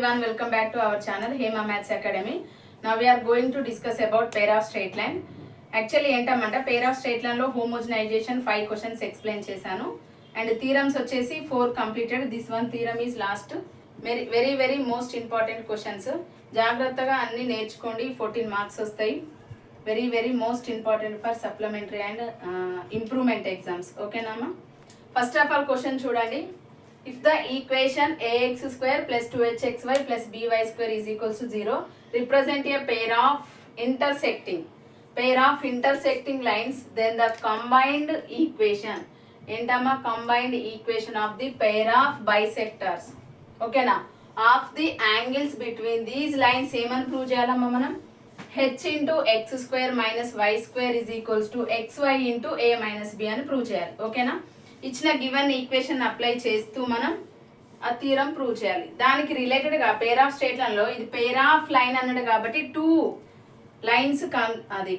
everyone, welcome back to our channel Hema Maths Academy. Now we are going to discuss about pair of straight line. Actually ఏంటంటే pair of straight line లో homogenization 5 questions explain చేశాను and theorems వచ్చేసి 4 completed. This one theorem is last. Very most important questions. జాగ్రత్తగా అన్ని నేర్చుకోండి, 14 marks వస్తాయి. Very most important for supplementary and improvement exams. Okay Nama? First of all question చూడండి. If the equation ax square plus 2hxy plus by square is equals to 0, represent a pair of intersecting lines, then the combined equation combined equation of the pair of bisectors, okay na, of the angles between these lines ఏమని prove చేయాలమ్మా మనం? h into x square minus y square is equals to xy into a minus b అని prove చేయాలి. ఓకేనా? ఇచ్చిన given equation apply చేస్తూ మనం ఆ థీరం ప్రూవ్ చేయాలి. దానికి రిలేటెడ్గా పేర్ ఆఫ్ స్ట్రేట్ లైన్లో ఇది పేర్ ఆఫ్ లైన్ అన్నాడు కాబట్టి 2 లైన్స్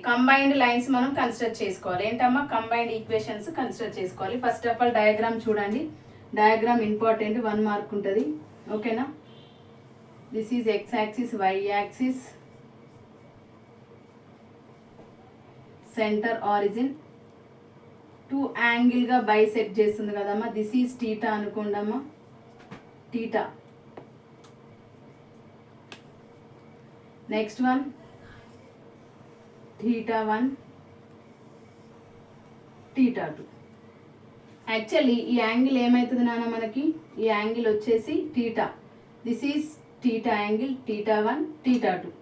కంబైన్డ్ లైన్స్ మనం కన్సిడర్ చేసుకోవాలి. ఏంటమ్మా? కంబైన్డ్ ఈక్వేషన్స్ కన్సిడర్ చేసుకోవాలి. ఫస్ట్ ఆఫ్ ఆల్ డయాగ్రామ్ చూడండి. డయాగ్రామ్ ఇంపార్టెంట్, 1 మార్క్ ఉంటుంది. ఓకేనా? This is X axis, Y axis, center origin 2 angle గా బైసెక్ట్ చేస్తుంది కదమ్మా. దిస్ ఈజ్ టీటా అనుకోండమ్మా. Theta. Next one theta 1, theta 2. Actually ఈ యాంగిల్ ఏమవుతుంది నాన్న మనకి? ఈ యాంగిల్ వచ్చేసి theta. This is theta angle, theta 1, theta 2.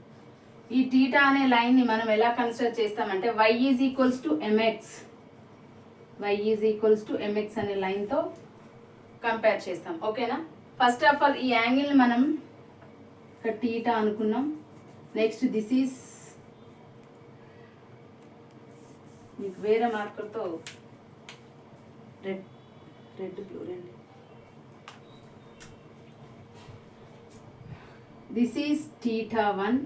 ఈ టీటా అనే లైన్ని మనం ఎలా కన్సిడర్ చేస్తామంటే y is equals to mx, y is equals to mx అనే లైన్తో కంపేర్ చేస్తాం. ఓకేనా? ఫస్ట్ ఆఫ్ ఆల్ ఈ యాంగిల్ని మనం ఇక్కడ టీటా అనుకున్నాం. నెక్స్ట్ దిస్ ఈజ్, మీకు వేరే మార్కర్తో రెడ్ బ్లూ రండి. This is theta 1.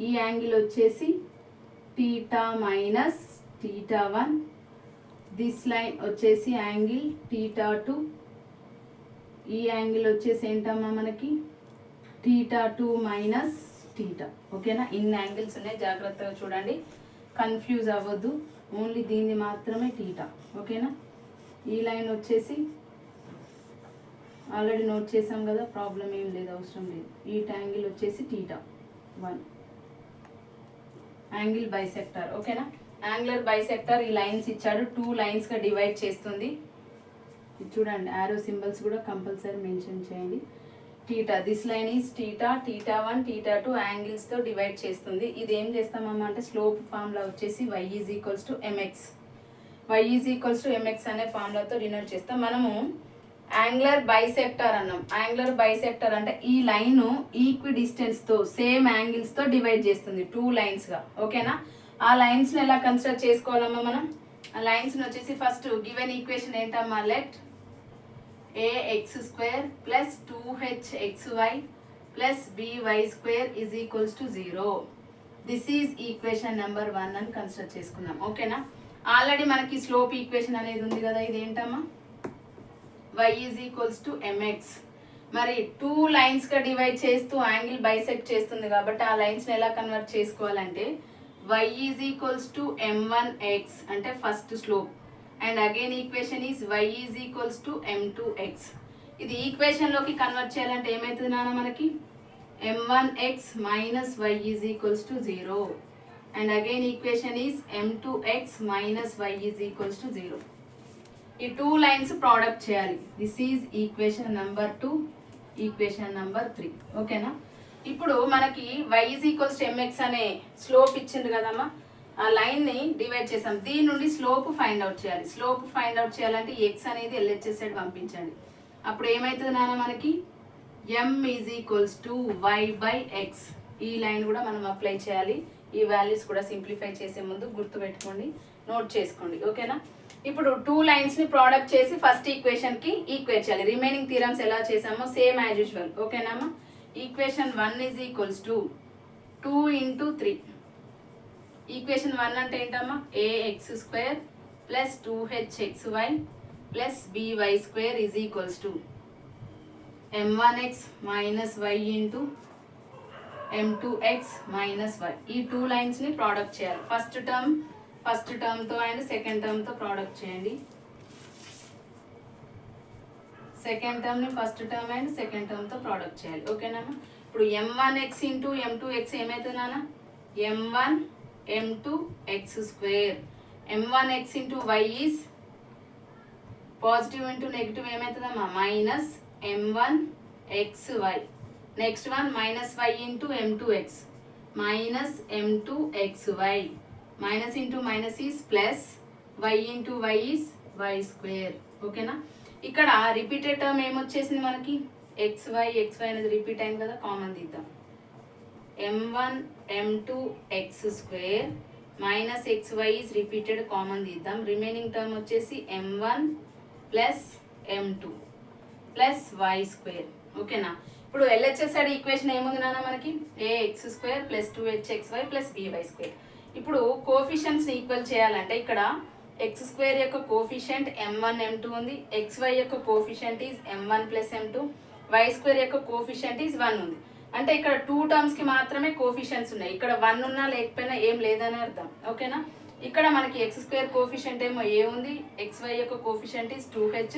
ఈ యాంగిల్ వచ్చేసి theta minus theta 1. This line వచ్చేసి యాంగిల్ టీటా 2. ఈ యాంగిల్ వచ్చేసి ఏంటమ్మా మనకి? Theta 2 minus theta. ఓకేనా? ఇన్ని యాంగిల్స్ ఉన్నాయి, జాగ్రత్తగా చూడండి, కన్ఫ్యూజ్ అవ్వద్దు. ఓన్లీ దీన్ని మాత్రమే టీటా. ఓకేనా? ఈ లైన్ వచ్చేసి ఆల్రెడీ నోట్ చేసాం కదా, ప్రాబ్లం ఏం లేదు, అవసరం లేదు. ఈ యాంగిల్ వచ్చేసి టీటా 1, యాంగిల్ బైసెక్టర్. ఓకేనా? యాంగులర్ బైసెక్టర్ ఈ లైన్స్ ఇచ్చాడు, 2 లైన్స్గా డివైడ్ చేస్తుంది. ఇది చూడండి, ఆరో సింబల్స్ కూడా కంపల్సరీ మెన్షన్ చేయండి. Theta, this line is theta, theta 1, theta 2 యాంగిల్స్తో డివైడ్ చేస్తుంది. ఇది ఏం చేస్తామమ్మా అంటే స్లోప్ ఫార్ములా వచ్చేసి y is equals to mx, y is equals to mx అనే ఫార్ములాతో డినోట్ చేస్తాం. మనము యాంగులర్ బైసెక్టర్ అన్నాం. యాంగులర్ బైసెక్టర్ అంటే ఈ లైన్ ఈక్వి డిస్టెన్స్తో సేమ్ యాంగిల్స్తో డివైడ్ చేస్తుంది 2 లైన్స్గా. ఓకేనా? ఆ లైన్స్ని ఎలా కన్సిడర్ చేసుకోవాలమ్మా మనం? ఆ లైన్స్ని వచ్చేసి ఫస్ట్ గివెన్ ఈక్వేషన్ ఏంటమ్మా? Let ax square plus 2hxy plus by square is equals to 0. This is equation number 1 అని కన్సిడర్ చేసుకుందాం. ఓకేనా? ఆల్రెడీ మనకి స్లోప్ ఈక్వేషన్ అనేది ఉంది కదా, ఇది ఏంటమ్మా? y is equals to mx. మరి 2 లైన్స్గా డివైడ్ చేస్తూ యాంగిల్ బైసెక్ట్ చేస్తుంది కాబట్టి ఆ లైన్స్ని ఎలా కన్వర్ట్ చేసుకోవాలంటే y is equals to m1x అంటే first slope, and again equation is y is equals to m2x. ఇది ఈక్వేషన్లోకి కన్వర్ట్ చేయాలంటే ఏమవుతుంది నాన్న మనకి? m1x minus y is equals to 0, and again equation is m2x minus y is equals to 0. ఈ 2 lines product చేయాలి. This is equation number 2, equation number 3. ఓకేనా? ఇప్పుడు మనకి y is equals to mx అనే స్లోప్ ఇచ్చింది కదమ్మా, ఆ లైన్ని డివైడ్ చేసాం. దీని నుండి స్లోప్ ఫైండ్ అవుట్ చేయాలి. స్లోప్ ఫైండ్ అవుట్ చేయాలంటే x అనేది LHS సైడ్ పంపించండి. అప్పుడు ఏమవుతుంది నాన్న మనకి? m is equals to y by x. ఈ లైన్ కూడా మనం అప్లై చేయాలి. ఈ వాల్యూస్ కూడా సింప్లిఫై చేసే ముందు గుర్తుపెట్టుకోండి, నోట్ చేసుకోండి. ఓకేనా? ఇప్పుడు 2 లైన్స్ని ప్రోడక్ట్ చేసి ఫస్ట్ ఈక్వేషన్కి ఈక్వేట్ చేయాలి. రిమైనింగ్ థీరమ్స్ ఎలా చేసామో సేమ్ యాజ్ యూజువల్. ఓకేనామా? Equation 1 is equals to 2 into 3. Equation 1 అంటే ఏంటమ్మా? ax square plus 2hxy plus by square is equals to m1x minus y into m2x minus y. ఈ two లైన్స్ని product చేయాలి. First టర్మ్తో and second టర్మ్తో product చేయండి. Second టర్మ్ని ఫస్ట్ టర్మ్ అండ్ సెకండ్ టర్మ్తో ప్రోడక్ట్ చేయాలి. ఓకేనా? ఇప్పుడు m1x ఇంటూ m2x ఏమవుతుంది నాన్న? m1 m2x square. m1x into y is positive into negative ఏమవుతుందమ్మా? Minus m1xy. Next one minus y into m2x minus m2xy. Minus into minus is plus, y into y is y square. ఓకేనా? ఇక్కడ repeated term ఏమొచ్చేసింది మనకి? xy అనేది repeat అయింది కదా, common తీద్దాం. m1 m2x square minus xy is repeated, common తీద్దాం. Remaining term వచ్చేసి m1 plus m2 plus y square. ఓకేనా? ఇప్పుడు LHS ఈక్వేషన్ ఏముంది నాన్న మనకి? ax square plus 2hxy plus by square. ఇప్పుడు కోఫిషియెంట్స్ని ఈక్వల్ చేయాలంటే ఇక్కడ x స్క్వేర్ యొక్క కోఫిషియంట్ m1 m2 ఉంది, xy యొక్క coefficient is m1 plus m2, y square యొక్క కోఫిషియంట్ ఈజ్ 1 ఉంది. అంటే ఇక్కడ టూ టర్మ్స్కి మాత్రమే కోఫిషియంట్స్ ఉన్నాయి. ఇక్కడ 1 ఉన్నా లేకపోయినా ఏం లేదని అర్థం. ఓకేనా? ఇక్కడ మనకి x స్క్వేర్ కోఫిషియంట్ ఏమో a ఉంది, xy యొక్క coefficient is 2h,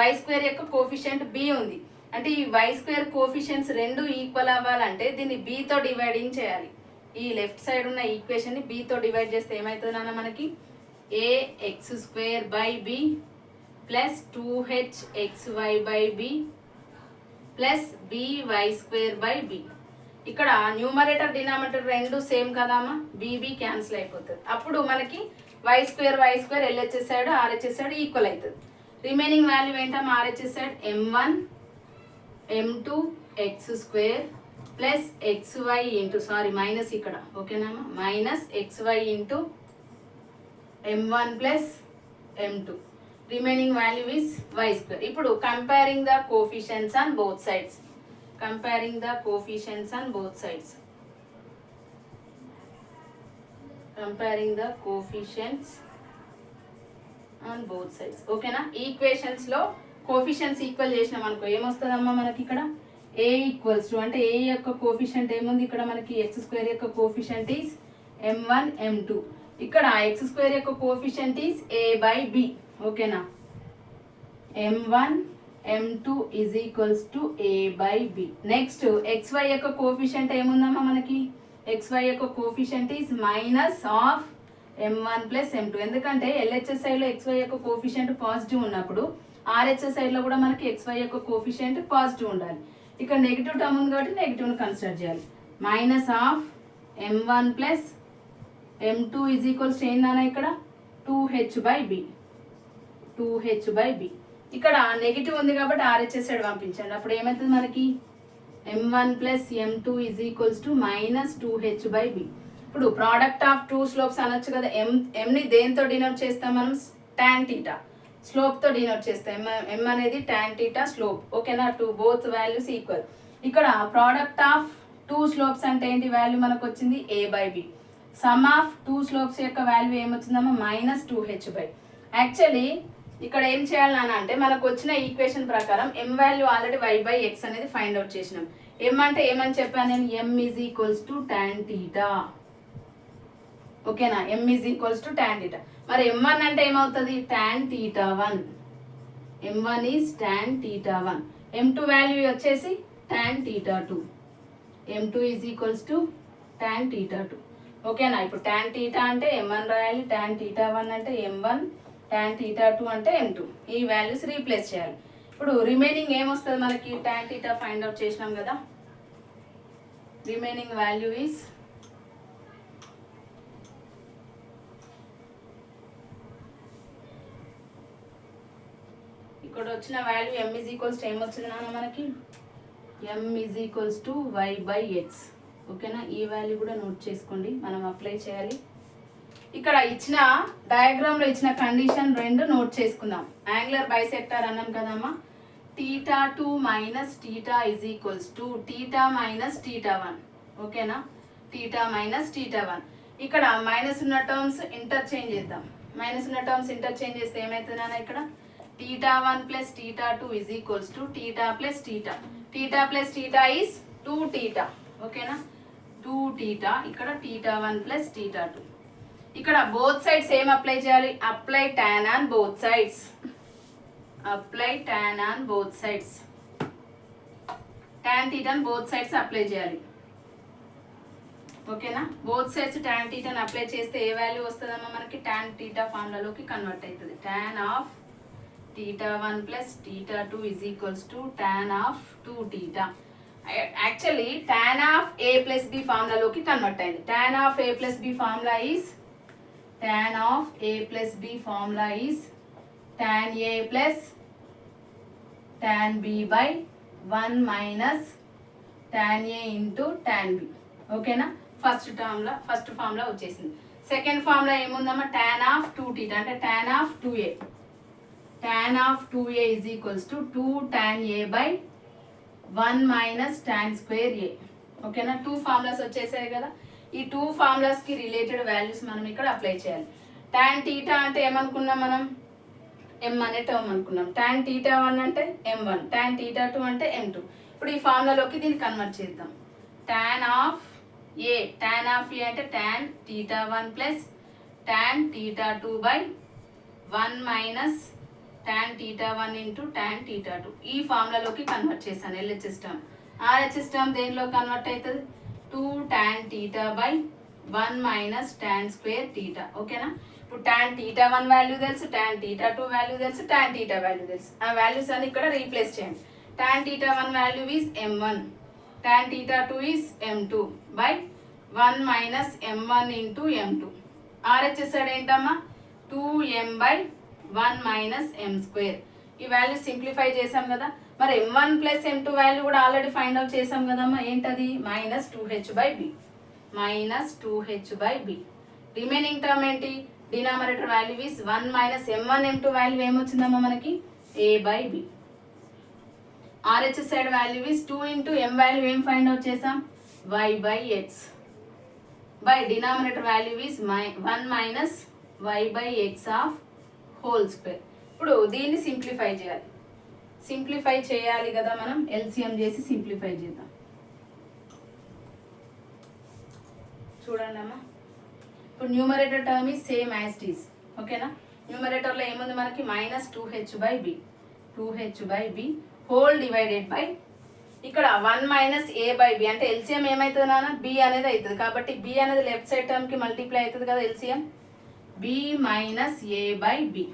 y square యొక్క కోఫిషియంట్ b ఉంది. అంటే ఈ y స్క్వేర్ కోఫిషియంట్స్ రెండు ఈక్వల్ అవ్వాలంటే దీన్ని b తో డివైడింగ్ చేయాలి. ఈ లెఫ్ట్ సైడ్ ఉన్న ఈక్వేషన్ని b తో డివైడ్ చేస్తే ఏమవుతుంది నాన్న మనకి? ax square by b plus 2hxy by b plus by square by b. ఇక్కడ న్యూమరేటర్ డినామినేటర్ రెండు సేమ్ కదామా, బీబీ క్యాన్సిల్ అయిపోతుంది. అప్పుడు మనకి y square LHS side RHS side equal అవుతుంది. రిమైనింగ్ వాల్యూ ఏంటమ్మా? RHS side m1 m2 x square plus xy into minus ఇక్కడ. ఓకేనామా? Minus xy into m1 plus m2. Remaining value is y square. ఇప్పుడు comparing the coefficients on both sides. Comparing the coefficients on both sides. Comparing the coefficients on both sides. ఓకేనా? Equations లో కోఫిషియెంట్స్ equal చేసినాం అనుకో ఏమొస్తుందమ్మా మనకి? ఇక్కడ a equals to, అంటే a యొక్క coefficient ఏముంది ఇక్కడ మనకి? x స్క్వేర్ యొక్క కోఫిషియంట్ ఈజ్ m1 m2. ఇక్కడ x స్క్వేర్ యొక్క coefficient is a by b. ఓకేనా? m1 m2 is equals to a by b. Next xy యొక్క కోఫిషియంట్ ఏముందమ్మా మనకి? xy యొక్క coefficient is minus of m1 plus m2. ఎందుకంటే LHS సైడ్లో xy యొక్క కోఫిషియంట్ పాజిటివ్ ఉన్నప్పుడు RHS సైడ్లో కూడా మనకి xy యొక్క కోఫిషియంట్ పాజిటివ్ ఉండాలి. ఇక్కడ నెగిటివ్ టర్మ్ ఉంది కాబట్టి నెగిటివ్ని కన్సిడర్ చేయాలి. Minus of m1 plus m2 is equals ఏంటన్నా ఇక్కడ? 2h by b. 2h by b. ఇక్కడ నెగిటివ్ ఉంది కాబట్టి RHS సైడ్ పంపించండి. అప్పుడు ఏమవుతుంది మనకి? m1 plus m2 is equals to minus 2h by b. ఇప్పుడు ప్రోడక్ట్ ఆఫ్ టూ స్లోప్స్ అనొచ్చు కదా. mని దేంతో డినోట్ చేస్తాం మనం? tan థీటా స్లోప్తో డినోట్ చేస్తాం. m అనేది tan థీటా స్లోప్. ఓకేనా? Both values equal. ఇక్కడ ప్రోడక్ట్ ఆఫ్ టూ స్లోప్స్ అంటే ఏంటి వాల్యూ మనకు వచ్చింది? a by b. Sum of two slopes యొక్క వాల్యూ ఏమొచ్చిందమ్మా? Minus 2h by. యాక్చువల్లీ ఇక్కడ ఏం చేయాలన్నా అంటే మనకు వచ్చిన ఈక్వేషన్ ప్రకారం m value already y by x అనేది ఫైండ్ అవుట్ చేసినాం. m అంటే ఏమని చెప్పాను నేను? m is equals to tan theta. ఓకేనా? m is equals to tan theta. మరి m1 అంటే ఏమవుతుంది? tan theta 1. m1 is tan theta 1. m2 value వచ్చేసి tan theta 2. m2 is equals to tan theta 2. ఓకేనా? ఇప్పుడు tan థీటా అంటే m1 రాయాలి, tan theta 1 అంటే m1, tan థీటా 2 అంటే m2. ఈ వాల్యూస్ రీప్లేస్ చేయాలి. ఇప్పుడు రిమైనింగ్ ఏమొస్తుంది మనకి? tan థీటా ఫైండ్ అవుట్ చేసినాం కదా. రిమైనింగ్ వాల్యూ ఈజ్ ఇక్కడ వచ్చిన value m is equals to ఏమొచ్చింది నాన్న మనకి? m is equals to y by x. ఓకేనా? ఈ వాల్యూ కూడా నోట్ చేసుకోండి, మనం అప్లై చేయాలి. ఇక్కడ ఇచ్చిన డయాగ్రామ్ లో ఇచ్చిన కండిషన్ రెండు నోట్ చేసుకుందాం. యాంగులర్ బైసెక్టర్ అన్నాం కదమ్మా. Theta 2 minus theta is equals to theta minus theta 1. ఓకేనా? Theta minus theta 1. ఇక్కడ మైనస్ ఉన్న టర్మ్స్ ఇంటర్చేంజ్ చేద్దాం. మైనస్ ఉన్న టర్మ్స్ ఇంటర్చేంజ్ చేస్తే ఏమవుతుంది నాన్న? ఇక్కడ θ1 plus θ2 is equals to θ plus θ. θ plus θ is 2θ. ఓకేనా, 2θ. ఇక్కడ θ1 plus θ2. ఇక్కడ బోత్ సైడ్స్ ఏం అప్లై చేయాలి? Apply tan on both sides. Apply tan on both sides. tan θ both sides apply చేయాలి. ఓకేనా, బోత్ సైడ్స్ tan θ అప్లై చేస్తే ఏ వాల్యూ వస్తుందమ్మా మనకి? tan θ ఫార్ములాలోకి కన్వర్ట్ అవుతుంది. tan of θ1 plus θ2 is equals to tan of 2θ. Actually tan of a plus b ఫార్ములాలోకి convert అయింది. tan of a plus b formula is tan of a plus b formula is tan a plus tan b by 1 minus tan a into tan b. ఓకేనా, first formula వచ్చేసింది. Second formula ఏముందమ్మా? tan of 2θ అంటే tan of 2a. tan of 2a is equals to 2 tan a by 1 minus tan square a. ఓకేనా, 2 formulas వచ్చేసాయి కదా. ఈ 2 formulas కి related values మనం ఇక్కడ అప్లై చేయాలి. tan θ అంటే ఏమనుకున్నాం మనం? m అనే టర్మ్ అనుకున్నాం. tan θ1 అంటే m1, tan θ2 అంటే m2. ఇప్పుడు ఈ ఫార్ములాలోకి దీన్ని కన్వర్ట్ చేద్దాం. tan of a అంటే tan θ1 plus tan θ2 by 1 minus tan θ1 into tan θ2. ఈ ఫార్ములాలోకి కన్వర్ట్ చేశాను LHS టర్మ్. RHS టర్మ్ దేనిలో కన్వర్ట్ అవుతుంది? 2 tan θ by 1 minus tan square θ. ఓకేనా, ఇప్పుడు tan θ1 వాల్యూ తెలుసు, tan θ2 వాల్యూ తెలుసు, tan θ వాల్యూ తెలుసు. ఆ వాల్యూస్ అన్ని ఇక్కడ రీప్లేస్ చేయండి. tan θ1 value is m1, tan θ2 is m2 by 1 minus m1 into m2. RHS side ఏంటమ్మా? 2m by 1 minus m square. ఈ వాల్యూ సింప్లిఫై చేసాం కదా. మరి m1 ప్లస్ m2 వాల్యూ కూడా ఆల్రెడీ ఫైండ్ అవుట్ చేసాం కదమ్మా. ఏంటది? Minus 2h by b. Minus 2h by b. Remaining term ఏంటి? Denominator value is 1 minus m1 m2 value ఏమొచ్చిందమ్మా మనకి? a by b. RHS side value is 2 into m value ఏం find out చేసాం? y by x by denominator value is 1 minus y by x of whole square. ఇప్పుడు దీన్ని simplify చేయాలి. Simplify చేయాలి కదా మనం. ఎల్సిఎం చేసి సింప్లిఫై చేద్దాం. చూడండి అమ్మా, ఇప్పుడు numerator term is same as it is. ఓకేనా, న్యూమరేటర్లో ఏముంది మనకి? Minus 2h by b, 2h by b whole divided by ఇక్కడ 1 మైనస్ a బై b అంటే ఎల్సిఎం ఏమవుతుంది నాన్న? b అనేది అవుతుంది. కాబట్టి b అనేది లెఫ్ట్ సైడ్ టర్మ్కి మల్టిప్లై అవుతుంది కదా LCM. b minus a by b.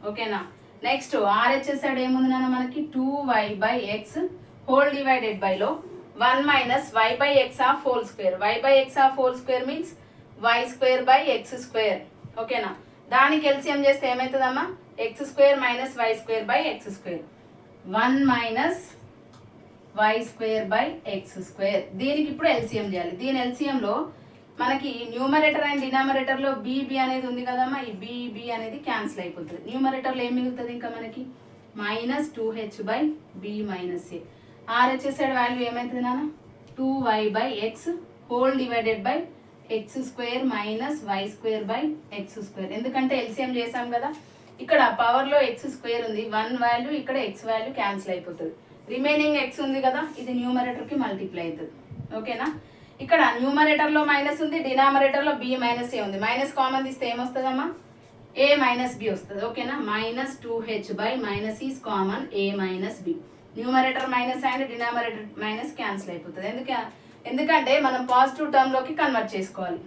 ఓకేనా, నెక్స్ట్ RHS సైడ్ ఏముంది నాన్న మనకి? 2y by x whole divided by లో 1 minus y by x of whole square. y by x of whole square means y square by x square. ఓకేనా, దానికి LCM చేస్తే ఏమవుతుందమ్మా? x square minus y square by x square. 1 minus y square by x square. దీనికి ఇప్పుడు LCM చేయాలి. దీని ఎల్సిఎంలో మనకి numerator and డినామినేటర్లో b అనేది ఉంది కదమ్మా. ఈ b అనేది క్యాన్సిల్ అయిపోతుంది. న్యూమరేటర్లో ఏం మిగులుతుంది ఇంకా మనకి? Minus 2h by b minus a. RHS side value ఏమవుతుంది నాన్న? 2y by x whole divided by x square minus y square by x square. ఎందుకంటే ఎల్సిఎం చేసాం కదా. ఇక్కడ పవర్లో x స్క్వేర్ ఉంది, 1 వాల్యూ ఇక్కడ x వాల్యూ క్యాన్సిల్ అయిపోతుంది. రిమైనింగ్ x ఉంది కదా, ఇది న్యూమరేటర్కి మల్టిప్లై అవుతుంది. ఓకేనా, ఇక్కడ న్యూమరేటర్లో మైనస్ ఉంది, డినామినేటర్లో b మైనస్ ఏ ఉంది. మైనస్ కామన్ తీస్తే ఏమొస్తుందమ్మా? a మైనస్ b వస్తుంది. ఓకేనా, minus 2h by minus is common a minus b. Numerator minus and denominator minus cancel అయిపోతుంది. ఎందుకంటే మనం పాజిటివ్ టర్మ్లోకి కన్వర్ట్ చేసుకోవాలి.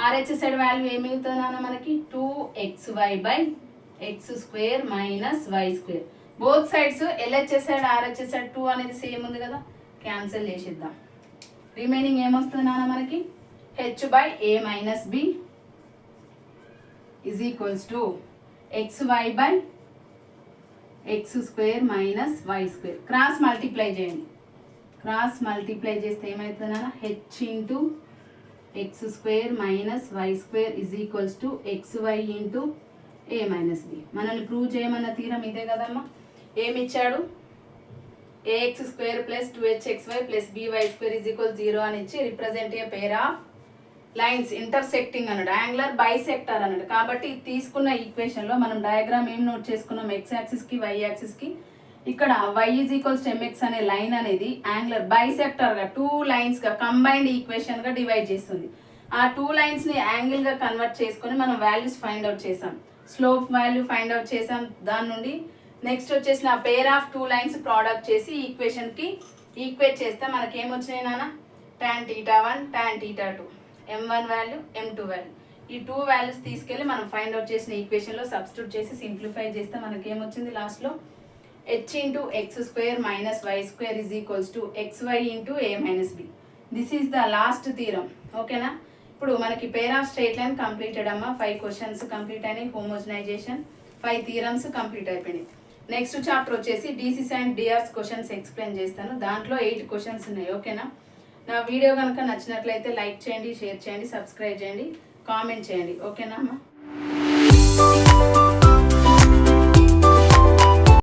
RHS సైడ్ వాల్యూ ఏమి మిగులుతుంది నాన్న మనకి? 2xy by x square minus y square. Both sides LHS side RHS side 2 అనేది same ఉంది కదా, క్యాన్సిల్ చేసేద్దాం. రిమైనింగ్ ఏమొస్తుంది నాన్న మనకి? h by a minus b is equals to xy by x square minus y square. Cross multiply చేయండి. Cross multiply చేస్తే ఏమవుతుంది నాన్న? h into x square minus y square is equals to xy into a minus b. మనల్ని prove చేయమన్న తీరం ఇదే కదమ్మా. ఏమి ఇచ్చాడు? ax square plus 2hxy plus by square is equal 0 అని ఇచ్చి represent A pair of lines intersecting అన్నాడు, angular bisector అన్నాడు. కాబట్టి తీసుకున్న ఈక్వేషన్ లో మనం డయాగ్రామ్ ఏం నోట్ చేసుకున్నాం, ఎక్స్ యాక్సిస్ కి వై యాక్సిస్ కి ఇక్కడ y ఈజ్ ఎంఎక్స్ అనే లైన్ అనేది యాంగులర్ బైసెక్టర్ గా 2 లైన్స్ గా కంబైన్డ్ ఈక్వేషన్ గా డివైడ్ చేస్తుంది. ఆ 2 లైన్స్ ని యాంగిల్ గా కన్వర్ట్ చేసుకొని మనం వాల్యూస్ ఫైండ్ అవుట్ చేసాం, స్లోప్ వాల్యూ ఫైండ్ అవుట్ చేసాం. దాని నుండి నెక్స్ట్ వచ్చేసి నా పేర్ ఆఫ్ 2 లైన్స్ ప్రోడక్ట్ చేసి ఈక్వేషన్ కి ఈక్వేట్ చేస్తే మనకి ఏమొచ్చినాయి నాన్న, tan θ1 tan θ2, m1 value m2 value. ఈ 2 వాల్యూస్ తీసుకెళ్ళి మనం ఫైండ్ అవుట్ చేసిన ఈక్వేషన్ లో సబ్స్టిట్యూట్ చేసి సింప్లిఫై చేస్తే మనకి ఏమొచ్చింది లాస్ట్ లో, h into x square minus y square is equals to xy into a minus b. This is the last theorem. ఓకేనా, ఇప్పుడు మనకి pair of straight line completed అమ్మా. 5 క్వశ్చన్స్ కంప్లీట్ అయినాయి, హోమోజనైజేషన్ 5 థీరమ్స్ కంప్లీట్ అయిపోయినాయి. Next chapter వచ్చేసి DCs and DRs questions explain చేస్తాను. దాంట్లో 8 questions ఉన్నాయి. ఓకేనా, నా వీడియో కనుక నచ్చినట్లయితే లైక్ చేయండి, షేర్ చేయండి, సబ్స్క్రైబ్ చేయండి, కామెంట్ చేయండి. ఓకేనా అమ్మా.